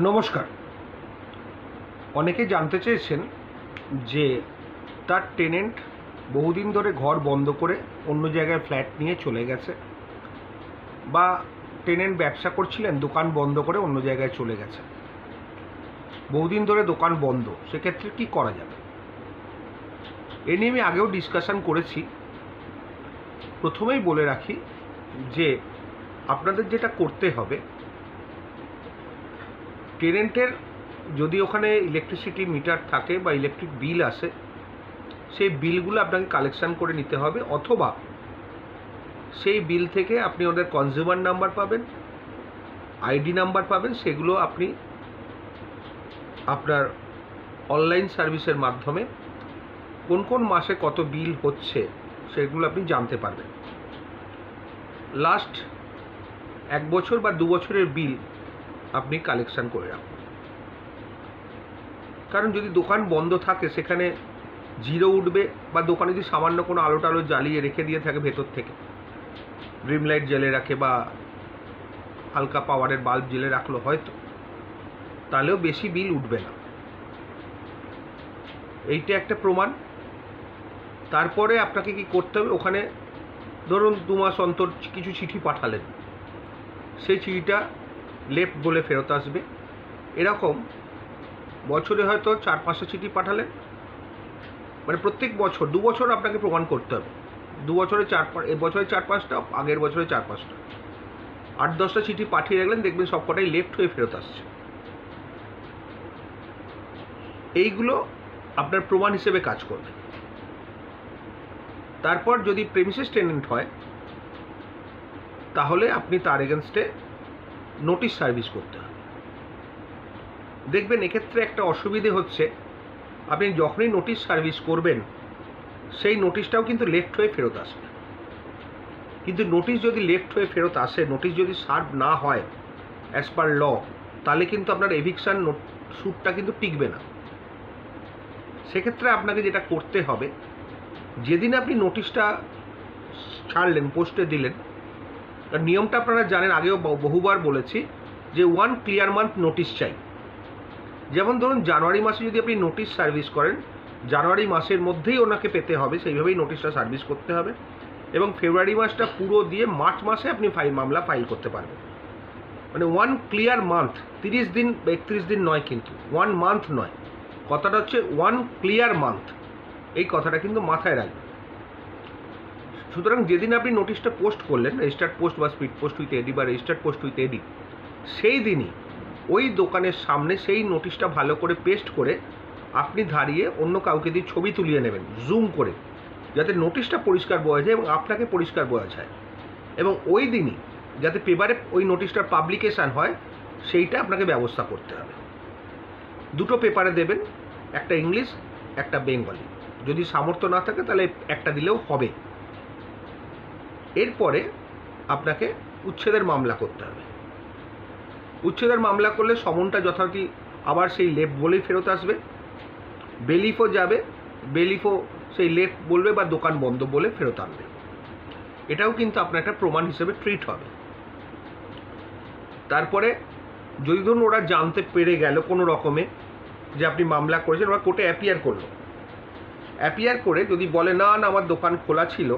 নমস্কার। অনেকে জানতে চেয়েছেন যে তার টেনেন্ট বহুদিন ধরে ঘর বন্ধ করে অন্য জায়গায় ফ্ল্যাট নিয়ে চলে গেছে, বা টেনেন্ট ব্যবসা করছিলেন, দোকান বন্ধ করে অন্য জায়গায় চলে গেছে, বহুদিন ধরে দোকান বন্ধ, সেক্ষেত্রে কি করা যাবে? এ নিয়ে আমি আগেও ডিসকাশন করেছি। প্রথমেই বলে রাখি যে আপনাদের যেটা করতে হবে, টেনেন্টের যদি ওখানে ইলেকট্রিসিটি মিটার থাকে বা ইলেকট্রিক বিল আসে, সেই বিলগুলো আপনাকে কালেকশান করে নিতে হবে, অথবা সেই বিল থেকে আপনি ওদের কনজিউমার নাম্বার পাবেন, আইডি নাম্বার পাবেন, সেগুলো আপনি আপনার অনলাইন সার্ভিসের মাধ্যমে কোন কোন মাসে কত বিল হচ্ছে সেগুলো আপনি জানতে পারবেন। লাস্ট 1 বছর বা 2 বছরের বিল আপনি কালেকশান করে রাখুন। কারণ যদি দোকান বন্ধ থাকে সেখানে জিরো উঠবে, বা দোকানে যদি সামান্য কোনো আলো টালো জ্বালিয়ে রেখে দিয়ে থাকে ভেতর থেকে, ড্রিম লাইট জ্বেলে রাখে বা হালকা পাওয়ারের বাল্ব জ্বেলে রাখলো হয়তো, তাহলেও বেশি বিল উঠবে না। এইটা একটা প্রমাণ। তারপরে আপনাকে কি করতে হবে, ওখানে ধরুন 2 মাস অন্তর কিছু চিঠি পাঠালেন, সেই চিঠিটা লেফট বলে ফেরত আসবে। এরকম বছরে হয়তো 4-5টা চিঠি পাঠালেন, মানে প্রত্যেক বছর 2 বছর আপনাকে প্রমাণ করতে হবে। 2 বছরে এ বছরে 4-5টা, আগের বছরে 4-5টা, 8-10টা চিঠি পাঠিয়ে রাখলেন, দেখবেন সবকটাই লেফট হয়ে ফেরত আসছে। এইগুলো আপনার প্রমাণ হিসেবে কাজ করবে। তারপর যদি প্রেমিসেস টেনেন্ট হয়, তাহলে আপনি তার এগেনস্টে নোটিশ সার্ভিস করতে হবে। দেখবেন এক্ষেত্রে একটা অসুবিধে হচ্ছে, আপনি যখনই নোটিশ সার্ভিস করবেন সেই নোটিশটাও কিন্তু লেফট হয়ে ফেরত আসবে। কিন্তু নোটিশ যদি লেফট হয়ে ফেরত আসে, নোটিশ যদি সার্ভ না হয় অ্যাজ পার ল, তাহলে কিন্তু আপনার এভিকশন স্যুটটা কিন্তু টিকবে না। সেক্ষেত্রে আপনাকে যেটা করতে হবে, যেদিন আপনি নোটিশটা ছাড়লেন, পোস্টে দিলেন, তার নিয়মটা আপনারা জানেন, আগেও বহুবার বলেছি যে 1 ক্লিয়ার মান্থ নোটিশ চাই। যেমন ধরুন জানুয়ারি মাসে যদি আপনি নোটিশ সার্ভিস করেন, জানুয়ারি মাসের মধ্যেই ওনাকে পেতে হবে, সেইভাবেই নোটিশটা সার্ভিস করতে হবে, এবং ফেব্রুয়ারি মাসটা পুরো দিয়ে মার্চ মাসে আপনি মামলা ফাইল করতে পারবেন। মানে 1 ক্লিয়ার মান্থ, 30 দিন বা 31 দিন নয়, কিন্তু 1 মান্থ নয়, কথাটা হচ্ছে 1 ক্লিয়ার মান্থ। এই কথাটা কিন্তু মাথায় রাখবেন। সুতরাং যেদিন আপনি নোটিশটা পোস্ট করলেন, রেজিস্টার্ড পোস্ট বা স্পিড পোস্ট উইথ এডি বা রেজিস্টার্ড পোস্ট উইথ এডি, সেই দিনই ওই দোকানের সামনে সেই নোটিশটা ভালো করে পেস্ট করে আপনি দাঁড়িয়ে অন্য কাউকে দিয়ে ছবি তুলিয়ে নেবেন, জুম করে, যাতে নোটিশটা পরিষ্কার বোঝা যায় এবং আপনাকে পরিষ্কার বোঝা যায়। এবং ওই দিনই যাতে পেপারে ওই নোটিশটার পাবলিকেশান হয়, সেইটা আপনাকে ব্যবস্থা করতে হবে। 2টো পেপারে দেবেন, একটা ইংলিশ, একটা বেঙ্গলি। যদি সামর্থ্য না থাকে তাহলে একটা দিলেও হবে। এরপরে আপনাকে উচ্ছেদের মামলা করতে হবে। উচ্ছেদের মামলা করলে সমনটা যথারীতি আবার সেই লেফট বলেই ফেরত আসবে, বেলিফও যাবে, বেলিফও সেই লেফট বলবে বা দোকান বন্ধ বলে ফেরত আনবে। এটাও কিন্তু আপনার একটা প্রমাণ হিসেবে ট্রিট হবে। তারপরে যদি ধরুন ওরা জানতে পেরে গেল কোনো রকমে যে আপনি মামলা করেছেন, ওরা কোর্টে অ্যাপিয়ার করলো, অ্যাপিয়ার করে যদি বলে না না আমার দোকান খোলা ছিল,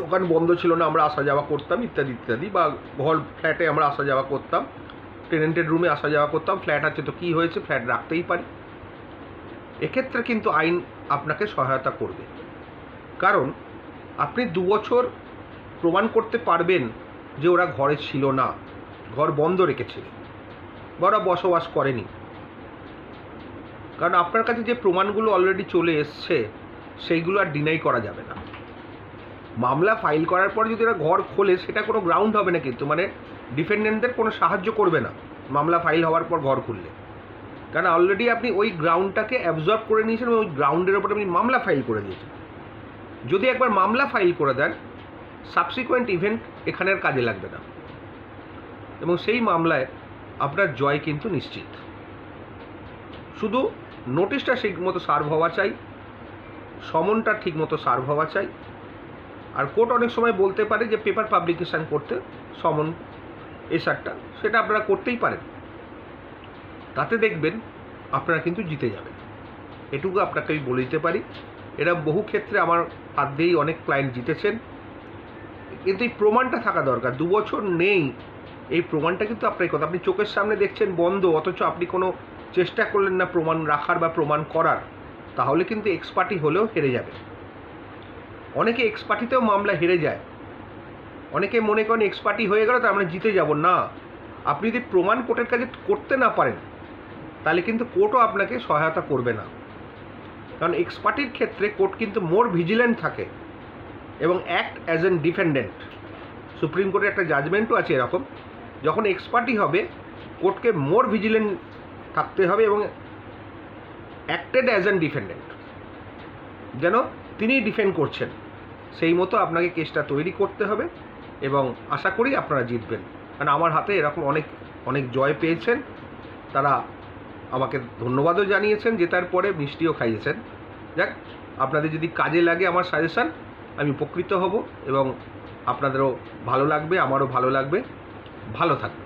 দোকান বন্ধ ছিল না, আমরা আসা যাওয়া করতাম ইত্যাদি ইত্যাদি, বা ঘর ফ্ল্যাটে আমরা আসা যাওয়া করতাম, টেনেন্টেড রুমে আসা যাওয়া করতাম, ফ্ল্যাট আছে তো কী হয়েছে, ফ্ল্যাট রাখতেই পারি, এক্ষেত্রে কিন্তু আইন আপনাকে সহায়তা করবে। কারণ আপনি 2 বছর প্রমাণ করতে পারবেন যে ওরা ঘরে ছিল না, ঘর বন্ধ রেখেছিল, বা ওরা বসবাস করেনি। কারণ আপনার কাছে যে প্রমাণগুলো অলরেডি চলে এসছে সেইগুলো আর ডিনাই করা যাবে না। মামলা ফাইল করার পর যদি ওরা ঘর খোলে, সেটা কোনো গ্রাউন্ড হবে না, কিন্তু মানে ডিফেন্ডেন্টদের কোনো সাহায্য করবে না মামলা ফাইল হওয়ার পর ঘর খুললে। কারণ অলরেডি আপনি ওই গ্রাউন্ডটাকে অ্যাবজর্ব করে নিয়েছেন, ওই গ্রাউন্ডের ওপর আপনি মামলা ফাইল করে দিয়েছেন। যদি একবার মামলা ফাইল করে দেন, সাবসিকুয়েন্ট ইভেন্ট এখানের কাজে লাগবে না, এবং সেই মামলায় আপনার জয় কিন্তু নিশ্চিত। শুধু নোটিশটা ঠিক মতো সার্ভ হওয়া চাই, সমনটা ঠিক মতো সার্ভ হওয়া চাই। আর কোর্ট অনেক সময় বলতে পারে যে পেপার পাবলিকেশান করতে সমন এসারটা, সেটা আপনারা করতেই পারেন। তাতে দেখবেন আপনারা কিন্তু জিতে যাবেন। এটুকু আপনাকে আমি বলে দিতে পারি। এরা বহু ক্ষেত্রে আমার হাত দিয়েই অনেক ক্লায়েন্ট জিতেছেন, কিন্তু এই প্রমাণটা থাকা দরকার। 2 বছর নেই, এই প্রমাণটা কিন্তু আপনার কথা। আপনি চোখের সামনে দেখছেন বন্ধ, অথচ আপনি কোনো চেষ্টা করলেন না প্রমাণ রাখার বা প্রমাণ করার, তাহলে কিন্তু এক্সপার্টি হলেও হেরে যাবে। অনেকে এক্সপার্টিতেও মামলা হেরে যায়। অনেকে মনে করেন এক্সপার্টি হয়ে গেল তার মানে জিতে যাব না। আপনি যদি প্রমাণ কোর্টের কাছে করতে না পারেন তাহলে কিন্তু কোর্টও আপনাকে সহায়তা করবে না। কারণ এক্সপার্টির ক্ষেত্রে কোর্ট কিন্তু মোর ভিজিল্যান্ট থাকে এবং act as an defendant. Supreme কোর্টের একটা জাজমেন্টও আছে এরকম, যখন এক্সপার্টি হবে কোর্টকে মোর ভিজিল্যান্ট থাকতে হবে এবং অ্যাক্টেড অ্যাজ এন ডিফেন্ডেন্ট, যেন তিনি ডিফেন্ড করছেন সেই মতো আপনাকে কেসটা তৈরি করতে হবে। এবং আশা করি আপনারা জিতবেন, কারণ আমার হাতে এরকম অনেক জয় পেয়েছেন। তারা আমাকে ধন্যবাদও জানিয়েছেন, জেতার পরে মিষ্টিও খাইয়েছেন। যাক, আপনাদের যদি কাজে লাগে আমার সাজেশান, আমি উপকৃত হব এবং আপনাদেরও ভালো লাগবে, আমারও ভালো লাগবে। ভালো থাকবে।